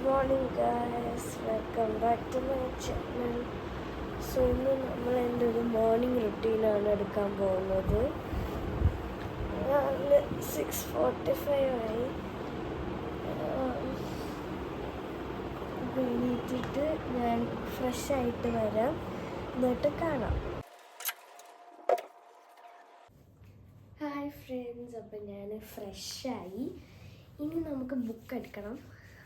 morning guys, welcome back to my channel. So ഇന്ന് നമ്മൾ എൻ്റെ ഒരു മോർണിംഗ് റുട്ടീനാണ് എടുക്കാൻ പോകുന്നത്. രാവിലെ 6:45 ആയി. എണീറ്റിട്ട് ഞാൻ ഫ്രഷ് ആയിട്ട് വരാം, എന്നിട്ട് കാണാം. ഹായ് ഫ്രണ്ട്സ്, അപ്പം ഞാൻ ഫ്രഷായി. ഇനി നമുക്ക് ബുക്ക് എടുക്കണം.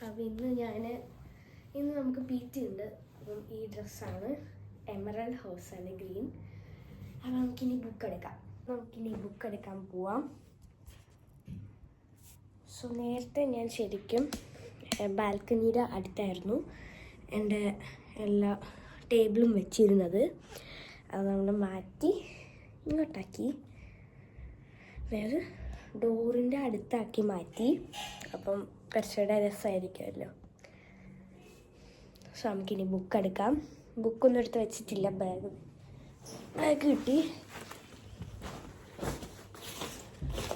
അപ്പോൾ ഇന്ന് നമുക്ക് PT ഉണ്ട്. അപ്പം ഈ ഡ്രസ്സാണ്, എമറൽഡ് ഹൗസാണ്, ഗ്രീൻ. അപ്പോൾ നമുക്കിനി ബുക്ക് എടുക്കാൻ പോവാം. സോ നേരത്തെ ഞാൻ ശരിക്കും ബാൽക്കണിയുടെ അടുത്തായിരുന്നു എൻ്റെ എല്ലാ ടേബിളും വെച്ചിരുന്നത്. അത് നമ്മൾ മാറ്റി ഇങ്ങോട്ടാക്കി, വേറെ ഡോറിൻ്റെ അടുത്താക്കി മാറ്റി. അപ്പം കുറച്ചുകൂടെ രസമായിരിക്കുമല്ലോ. സോ നമുക്കിനി ബുക്ക് എടുക്കാം. ബുക്കൊന്നും എടുത്ത് വെച്ചിട്ടില്ല, ബാഗ് കിട്ടി.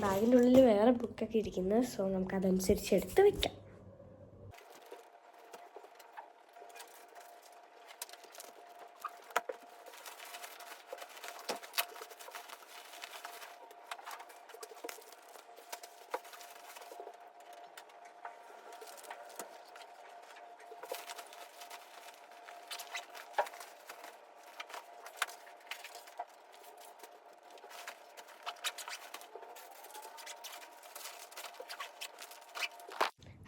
ബാഗിൻ്റെ ഉള്ളിൽ വേറെ ബുക്കൊക്കെ ഇരിക്കുന്നത്. സോ നമുക്കതനുസരിച്ച് എടുത്ത് വയ്ക്കാം.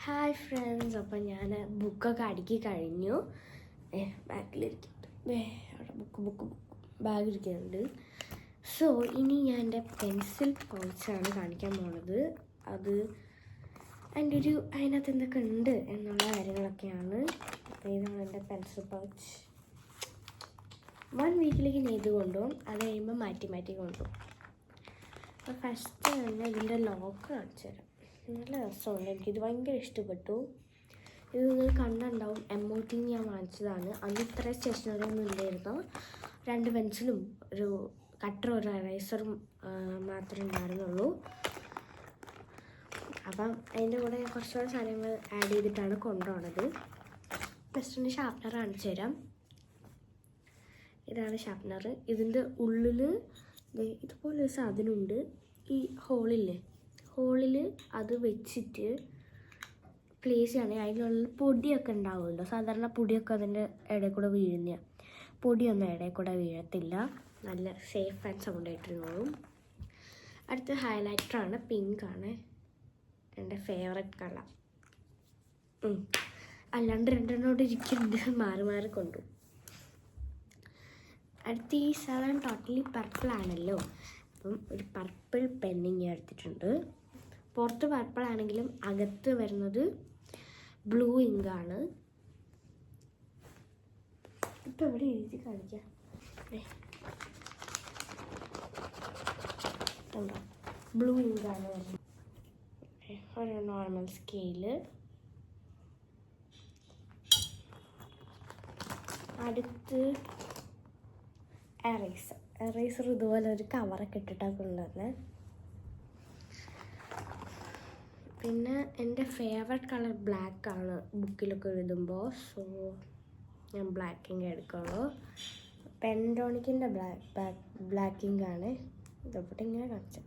ഹായ് ഫ്രണ്ട്സ്, അപ്പം ഞാൻ ബുക്കൊക്കെ അടുക്കി കഴിഞ്ഞു. ബാഗിലിരിക്കുന്നുണ്ട്, അവിടെ ബാഗിരിക്കുന്നുണ്ട്. സോ ഇനി ഞാൻ എൻ്റെ പെൻസിൽ പൗച്ചാണ് കാണിക്കാൻ പോണത്. അതിനകത്ത് എന്തൊക്കെ ഉണ്ട് എന്നുള്ള കാര്യങ്ങളൊക്കെയാണ്. ഇതാണ് എൻ്റെ പെൻസിൽ പൗച്ച്. 1 വീക്കിലേക്ക് ഞാൻ ഇത് കൊണ്ടുപോകും, അത് കഴിയുമ്പോൾ മാറ്റി കൊണ്ടുപോകും. അപ്പോൾ ഫസ്റ്റ് തന്നെ ഇതിൻ്റെ ലോക്ക് കാണിച്ചു തരാം. നല്ല രസമുണ്ട്, എനിക്കിത് ഭയങ്കര ഇഷ്ടപ്പെട്ടു. ഇത് നിങ്ങൾ കണ്ടുണ്ടാവും, MOT ഞാൻ വാങ്ങിച്ചതാണ്. അന്ന് ഇത്ര സ്റ്റേഷനറി ഒന്നും ഇല്ലായിരുന്നു. 2 പെൻസിലും ഒരു കട്ടറും ഒരു എറേസറും മാത്രമേ ഉണ്ടായിരുന്നുള്ളൂ. അപ്പം അതിൻ്റെ കൂടെ കുറച്ചുകൂടെ സാധനങ്ങൾ ആഡ് ചെയ്തിട്ടാണ് കൊണ്ടുപോകുന്നത്. ഫസ്റ്റ് ഷാർപ്നർ കാണിച്ചു തരാം. ഇതാണ് ഷാർപ്നർ. ഇതിൻ്റെ ഉള്ളിൽ ഇതുപോലൊരു സാധനമുണ്ട്. ഈ ഹോളിൽ അത് വെച്ചിട്ട് പ്ലേസ് ചെയ്യണേ. അതിനുള്ളിൽ പൊടിയൊക്കെ ഉണ്ടാവുമല്ലോ, സാധാരണ പൊടിയൊക്കെ അതിൻ്റെ ഇടയിൽ കൂടെ വീഴുന്ന. പൊടിയൊന്നും ഇടയിൽ കൂടെ വീഴത്തില്ല, നല്ല സേഫ് ആൻഡ് സൗണ്ട് ആയിട്ടിരുന്നോളും. അടുത്ത ഹൈലൈറ്ററാണ്, പിങ്കാണ് എൻ്റെ ഫേവററ്റ് കളർ. അല്ലാണ്ട് 2 എണ്ണോട് ഇരിക്കുന്നുണ്ട്, മാറി കൊണ്ടു. അടുത്ത ഈ സാധനം ടോട്ടലി പർപ്പിളാണല്ലോ, അപ്പം ഒരു പർപ്പിൾ പെന്നിങ് എടുത്തിട്ടുണ്ട്. പുറത്ത് പർപ്പിൾ ആണെങ്കിലും അകത്ത് വരുന്നത് ബ്ലൂ ഇങ്കാണ്. ഇപ്പം ഇവിടെ എഴുതി കാണിക്കാം. ബ്ലൂ ഇങ്കാണ് വരുന്നത്. ഒരു നോർമൽ സ്കെയില്. അടുത്ത് എറേസർ ഇതുപോലെ ഒരു കവറൊക്കെ ഇട്ടിട്ടൊക്കെ ഉള്ളത്. പിന്നെ എൻ്റെ ഫേവററ്റ് കളർ ബ്ലാക്കാണ് ബുക്കിലൊക്കെ എഴുതുമ്പോൾ. സോ ഞാൻ ബ്ലാക്ക് ഇങ്ക് എടുക്കുള്ളൂ. പെൻഡോണിക്കിൻ്റെ ബ്ലാക്ക് ഇങ്കാണ്. ഇതോട്ട് ഇങ്ങനെ കാണിച്ച.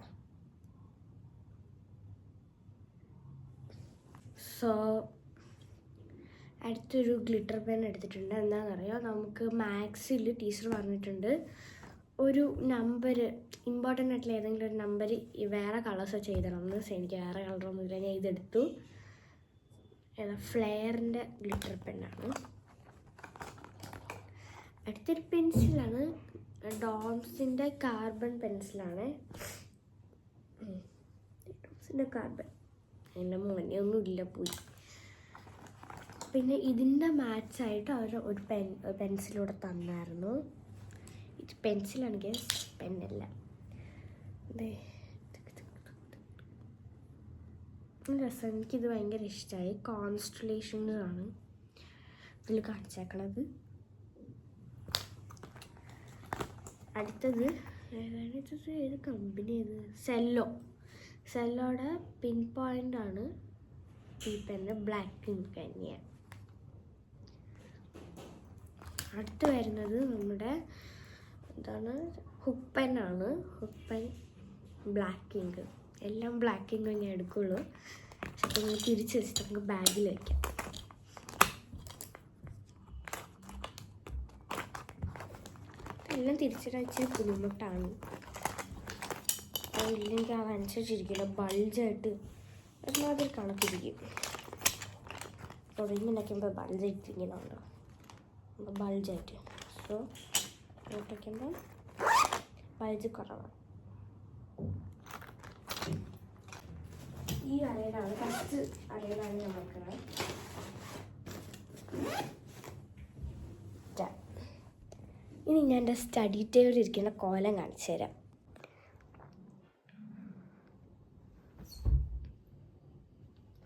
സോ അടുത്തൊരു ഗ്ലിറ്റർ പെൻ എടുത്തിട്ടുണ്ട്. എന്താണെന്നറിയാം, നമുക്ക് മാത്സിൽ ടീച്ചർ പറഞ്ഞിട്ടുണ്ട് ഒരു നമ്പർ, ഇമ്പോർട്ടൻ്റ് ആയിട്ടുള്ള ഏതെങ്കിലും ഒരു നമ്പർ വേറെ കളേഴ്സ് ചെയ്തണം എന്ന്. എനിക്ക് വേറെ കളറൊന്നുമില്ല, ഞാൻ ഇതെടുത്തു. ഫ്ലെയറിൻ്റെ ഗ്ലിറ്റർ പെന്നാണ്. അടുത്തൊരു പെൻസിലാണ്, ഡോംസിൻ്റെ കാർബൺ പെൻസിലാണ്. കാർബൺ അതിൻ്റെ മുന്നേ ഒന്നുമില്ല, പോയി. പിന്നെ ഇതിൻ്റെ മാച്ചായിട്ട് അവർ ഒരു പെൻസിലൂടെ തന്നായിരുന്നു. ഇത് പെൻസിലാണെങ്കിൽ പെന്നല്ല. രസം, എനിക്കിത് ഭയങ്കര ഇഷ്ടമായി. കോൺസ്റ്റലേഷനാണ് ഇതിൽ കാണിച്ചേക്കണത്. അടുത്തത് ഏത് കമ്പനി? സെല്ലോയുടെ പിൻ പോയിൻ്റ് ആണ് ഈ പെന്ന്. ബ്ലാക്ക് പിങ്ക് തന്നെയാണ്. അടുത്ത് വരുന്നത് നമ്മുടെ എന്താണ് ഹുക്ക് പെൻ ബ്ലാക്ക് ഇങ്ക്. എല്ലാം ബ്ലാക്ക് ഇങ്ക് ഞാൻ എടുക്കുള്ളൂ. പക്ഷെ അപ്പോൾ നമ്മൾ തിരിച്ച് വെച്ചിട്ട് നമുക്ക് ബാഗിൽ വയ്ക്കാം. എല്ലാം തിരിച്ചിടാൻ ഇച്ചിരി ബുദ്ധിമുട്ടാണ്. അതില്ലെങ്കിൽ അതനുസരിച്ചിരിക്കില്ല, ബൾജായിട്ട് ഒരുമാതിരി കണക്കിരിക്കും. തുടങ്ങിണ്ടാക്കുമ്പോൾ ബൾജായിട്ടിരിക്കുന്നുണ്ടോ, ബൾജായിട്ട്. സോ വയ്ക്കുമ്പോൾ ബൾജ് കുറവാണ്. ഈ അരയിലാണ് ഫസ്റ്റ് അരയിലാണ് ഞാൻ വെക്കുന്നത്. ഇനി ഞാൻ എൻ്റെ സ്റ്റഡി ടേബിളിൽ ഇരിക്കുന്ന കോലം കാണിച്ചു തരാം.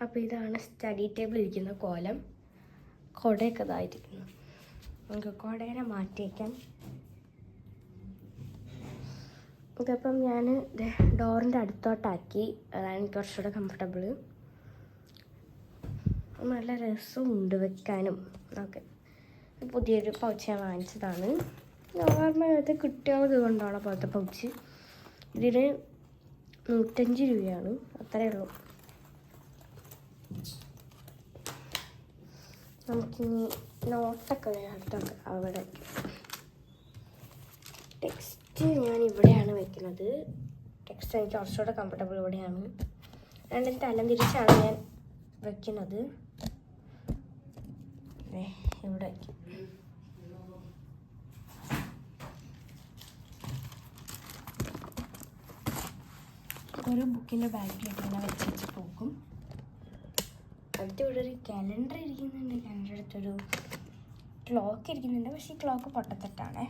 അപ്പോൾ ഇതാണ് സ്റ്റഡി ടേബിളിൽ ഇരിക്കുന്ന കോലം. കുടയൊക്കെ ഇതായിരിക്കുന്നു. നമുക്ക് കുടേനെ മാറ്റി വയ്ക്കാം. ഇതപ്പം ഞാൻ ഡോറിൻ്റെ അടുത്തോട്ടാക്കി. അതാണ് എനിക്ക് കുറച്ചുകൂടെ കംഫർട്ടബിൾ. നല്ല രസമുണ്ട് വെക്കാനും. ഓക്കെ, പുതിയൊരു പൗച്ച് ഞാൻ വാങ്ങിച്ചതാണ്. നോർമലായിട്ട് കിട്ടിയത് കൊണ്ടാണ് പോലത്തെ പൗച്ച്. ഇതിന് 105 രൂപയാണ്, അത്രയേ ഉള്ളൂ. നമുക്കിനി നോട്ടൊക്കെ അടുത്തൊക്കെ അവിടെ ടെക്സ്റ്റ് ഞാൻ ഇവിടെയാണ് വെക്കുന്നത്. ടെക്സ്റ്റ് എനിക്ക് കുറച്ചുകൂടെ കംഫർട്ടബിൾ ഇവിടെയാണ്. രണ്ടും തലം തിരിച്ചാണ് ഞാൻ വെക്കുന്നത്. ഇവിടെ വയ്ക്കും. ഒരു ബുക്കിൻ്റെ ബാഗിലിട്ട് ഇങ്ങനെ വെച്ച് പോകും. അടുത്ത് ഇവിടെ ഒരു കാലണ്ടർ ഇരിക്കുന്നുണ്ട്. കാലണ്ടർ അടുത്തൊരു ക്ലോക്ക് ഇരിക്കുന്നുണ്ട്. പക്ഷേ ഈ ക്ലോക്ക് പൊട്ടത്തെറ്റാണ്,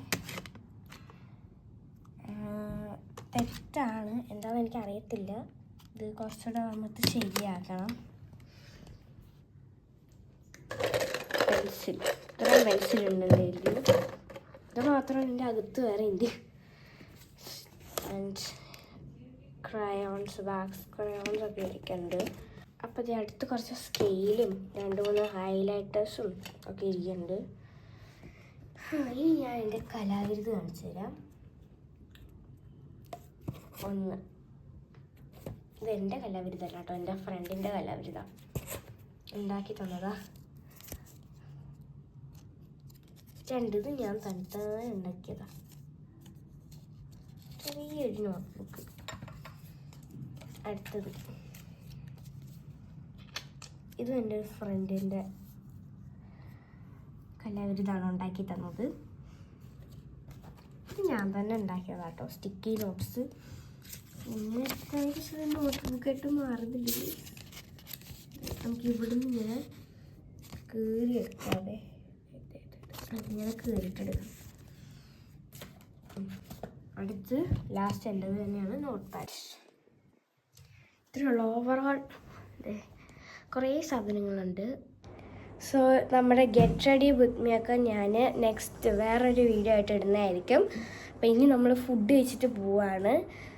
തെറ്റാണ്. എന്താണെന്ന് എനിക്കറിയത്തില്ല. ഇത് കുറച്ചുകൂടെ നമുക്ക് ശരിയാക്കണം. പെൻസിൽ, ഇത്രയും പെൻസിലുണ്ട് എൻ്റെ കയ്യിൽ. ഇത് മാത്രമല്ല, എൻ്റെ അകത്ത് വേറെ ഉണ്ട്. ആൻഡ് ക്രയോൺസ്, വാക്സ് ക്രയോൺസ് ഒക്കെ ഇരിക്കുന്നുണ്ട്. അപ്പോൾ ഇത് അടുത്ത് കുറച്ച് സ്കെയിലും 2-3 ഹൈലൈറ്റേഴ്സും ഒക്കെ ഇരിക്കുന്നുണ്ട്. ഇനി ഞാൻ എൻ്റെ കലാവിരുത് കാണിച്ചു തരാം. ഒന്ന്, ഇതെൻ്റെ കലാവിരുതല്ല കേട്ടോ, എൻ്റെ ഫ്രണ്ടിൻ്റെ കലാവിരുതാണ്. ഉണ്ടാക്കി തന്നതാ. 2 ഇത് ഞാൻ തനിത്താൻ ഉണ്ടാക്കിയതാണ്. ചെറിയൊരു നോട്ട്ബുക്ക്. അടുത്തത് ഇതും എൻ്റെ ഒരു ഫ്രണ്ടിൻ്റെ കലാവിരുതാണ് ഉണ്ടാക്കി തന്നത്. ഇത് ഞാൻ തന്നെ ഉണ്ടാക്കിയതാണ് കേട്ടോ. Sticky notes. ഇന്നത്തെ നോട്ട്ബുക്കായിട്ട് മാറുന്നില്ല. നമുക്ക് ഇവിടുന്ന് ഇങ്ങനെ കീറിയെടുക്കാതെ അങ്ങനെ കീറിയിട്ടെടുക്കാം. അടുത്ത് ലാസ്റ്റ് എൻ്റെത് തന്നെയാണ് നോട്ട് പാഡ്. ഇത്രയുള്ള ഓവറോൾ കുറേ സാധനങ്ങളുണ്ട്. സോ നമ്മുടെ ഗെറ്റ് റെഡി വിത്ത് മീ ഒക്കെ ഞാൻ നെക്സ്റ്റ് വേറൊരു വീഡിയോ ആയിട്ട് ഇടുന്നതായിരിക്കും. അപ്പം ഇനി നമ്മൾ ഫുഡ് കഴിച്ചിട്ട് പോവാണ്.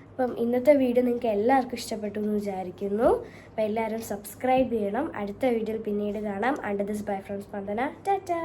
അപ്പം ഇന്നത്തെ വീഡിയോ നിങ്ങൾക്ക് എല്ലാവർക്കും ഇഷ്ടപ്പെട്ടു എന്ന് വിചാരിക്കുന്നു. അപ്പം എല്ലാവരും സബ്സ്ക്രൈബ് ചെയ്യണം. അടുത്ത വീഡിയോയിൽ പിന്നീട് കാണാം. Under this bye from Spandana. Tata.